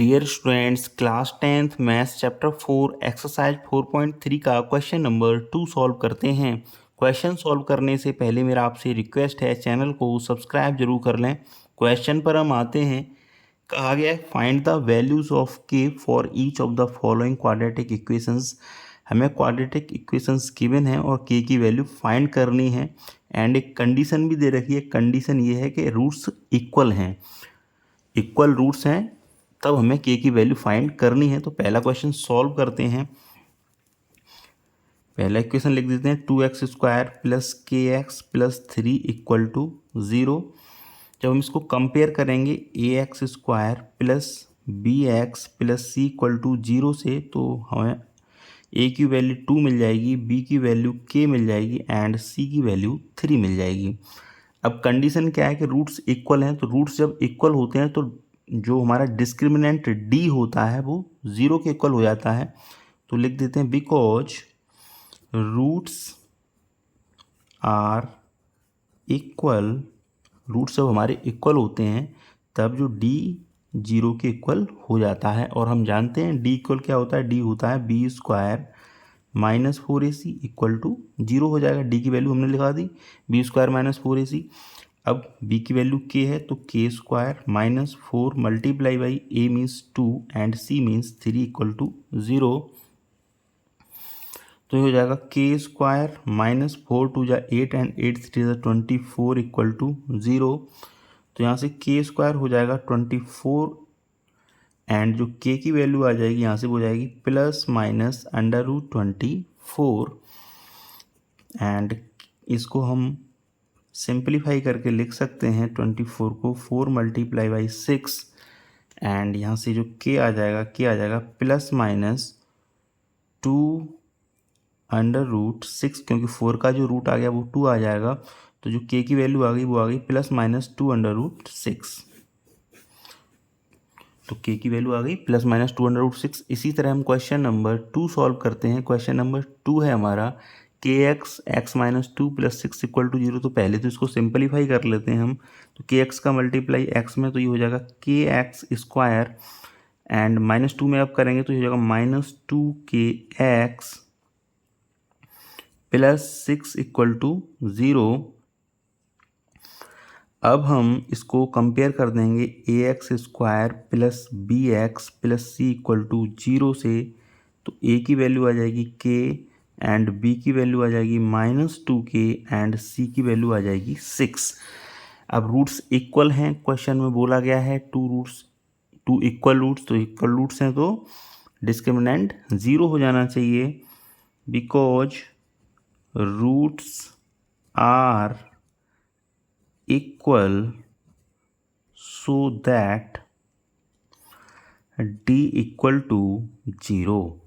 Dear students, class 10th maths chapter 4 exercise 4.3 का question number 2 solve करते हैं। Question solve करने से पहले मेरा आपसे रिक्वेस्ट है, चैनल को सब्सक्राइब जरूर कर लें। क्वेश्चन पर हम आते हैं। कहा गया है फाइंड द वैल्यूज ऑफ के for each of the following quadratic equations. हमें क्वाड्रेटिक इक्वेशंस गिवन है और के की वैल्यू फाइंड करनी है। एंड एक कंडीशन भी दे रखी है। कंडीशन ये है कि रूट्स इक्वल हैं, इक्वल रूट्स हैं, तब हमें के की वैल्यू फाइंड करनी है। तो पहला क्वेश्चन सॉल्व करते हैं। पहला इक्वेशन लिख देते हैं 2x² प्लस के एक्स प्लस 3 इक्वल टू 0। जब हम इसको कंपेयर करेंगे ax² plus bx plus c equal to 0 से, तो हमें a की वैल्यू 2 मिल जाएगी, b की वैल्यू k मिल जाएगी एंड c की वैल्यू 3 मिल जाएगी। अब कंडीशन क्या है कि रूट्स इक्वल हैं। तो रूट्स जब इक्वल होते हैं तो जो हमारा डिस्क्रिमिनेंट d होता है वो 0 के इक्वल हो जाता है। तो लिख देते हैं because roots are equal, roots जब हमारे इक्वल होते हैं तब जो d 0 के इक्वल हो जाता है। और हम जानते हैं d इक्वल क्या होता है, d होता है b² minus 4ac equal to 0 हो जाएगा। d की वैल्यू हमने लिखा दी b² माइनस 4ac। अब b की वैल्यू k है तो k² minus 4 multiply by a means 2 and c means 3 equal to 0। तो ये हो जाएगा k² माइनस 4 2 जा 8 एंड 8 3 जा 24 इक्वल टू 0। तो यहाँ से k² हो जाएगा 24 एंड जो k की वैल्यू आ जाएगी यहाँ से वो जाएगी प्लस माइनस √24 एंड इसको हम सिंप्लीफाई करके लिख सकते हैं 24 को 4 मल्टीप्लाई बाई 6 एंड यहाँ से जो k आ जाएगा प्लस माइनस 2√6, क्योंकि 4 का जो रूट आ गया वो 2 आ जाएगा। तो जो k की वैल्यू आ गई वो आ गई प्लस माइनस 2√6। तो k की वैल्यू आ गई प्लस माइनस 2√6। इसी तरह हम क्वेश्चन नंबर 2 सॉल्व करते हैं। क्वेश्चन नंबर 2 है हमारा kx x minus 2 plus 6 equal to 0। तो पहले तो इसको सिंपलीफाई कर लेते हैं हम। तो kx का मल्टीप्लाई x में, तो ये हो जाएगा kx² एंड माइनस 2 में अब करेंगे तो ये हो जाएगा minus 2kx plus 6 equal to 0। अब हम इसको कंपेयर कर देंगे ax² plus bx plus c equal to 0 से। तो a की वैल्यू आ जाएगी k एंड b की वैल्यू आ जाएगी माइनस 2k एंड c की वैल्यू आ जाएगी 6। अब रूट्स इक्वल हैं, क्वेश्चन में बोला गया है टू इक्वल रूट्स। तो इक्वल रूट्स हैं तो डिस्क्रिमिनेंट 0 हो जाना चाहिए। Because roots are equal so that d equal to 0।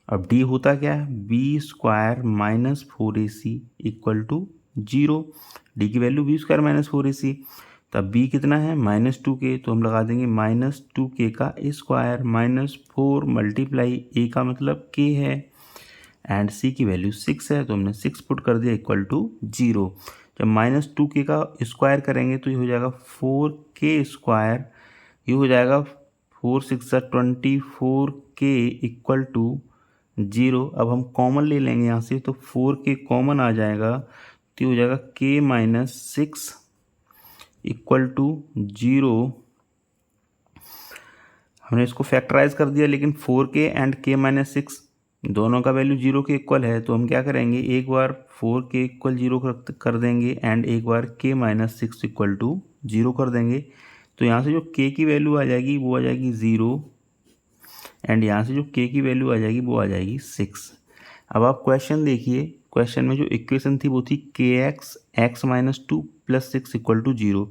अब d होता क्या है, b² minus 4ac equal to 0। d की वैल्यू b² माइनस 4ac। तब b कितना है माइनस 2k, तो हम लगा देंगे माइनस 2k का स्क्वायर माइनस 4 मल्टीप्लाई a का मतलब k है एंड c की वैल्यू 6 है, तो हमने 6 पुट कर दिया इक्वल टू 0। जब माइनस 2k का स्क्वायर करेंगे तो ये हो जाएगा 4k²। ये हो जाएगा 4 6 24k इक्वल टू 0। अब हम कॉमन ले लेंगे यहाँ से, तो 4k कॉमन आ जाएगा तो ये हो जाएगा k माइनस 6 इक्वल टू 0। हमने इसको फैक्टराइज कर दिया, लेकिन 4k एंड k माइनस 6 दोनों का वैल्यू 0 के इक्वल है। तो हम क्या करेंगे, एक बार 4k इक्वल 0 कर देंगे एंड एक बार k माइनस 6 इक्वल टू 0 कर देंगे। तो यहाँ से जो k की वैल्यू आ जाएगी वो आ जाएगी 0 एंड यहाँ से जो k की वैल्यू आ जाएगी वो आ जाएगी 6। अब आप क्वेश्चन देखिए, क्वेश्चन में जो इक्वेशन थी वो थी kx x minus 2 plus 6 equal to 0।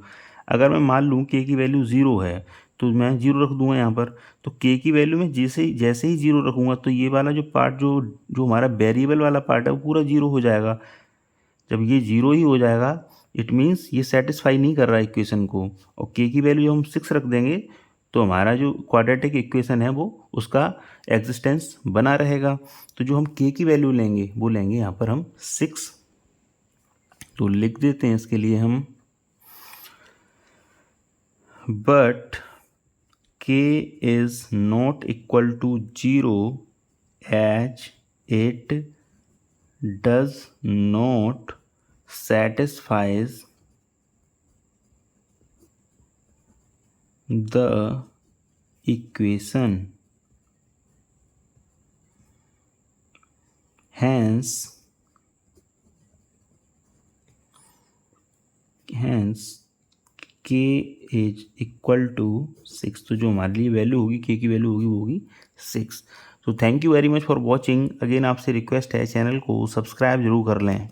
अगर मैं मान लूँ k की वैल्यू 0 है तो मैं 0 रख दूंगा यहाँ पर। तो k की वैल्यू में जैसे ही 0 रखूँगा तो ये वाला जो पार्ट जो हमारा वेरिएबल वाला पार्ट है वो पूरा 0 हो जाएगा। जब ये 0 ही हो जाएगा इट मीन्स ये सेटिस्फाई नहीं कर रहा है इक्वेशन को। और k की वैल्यू हम 6 रख देंगे तो हमारा जो क्वाड्रेटिक इक्वेशन है वो उसका एग्जिस्टेंस बना रहेगा। तो जो हम k की वैल्यू लेंगे वो लेंगे यहाँ पर हम 6। तो लिख देते हैं इसके लिए हम, but k is not equal to 0 as it does not satisfies the equation. Hence k is equal to 6। तो जो हमारे लिए वैल्यू होगी k की वैल्यू होगी वो होगी 6। तो thank you very much for watching. Again आपसे रिक्वेस्ट है चैनल को सब्सक्राइब जरूर कर लें।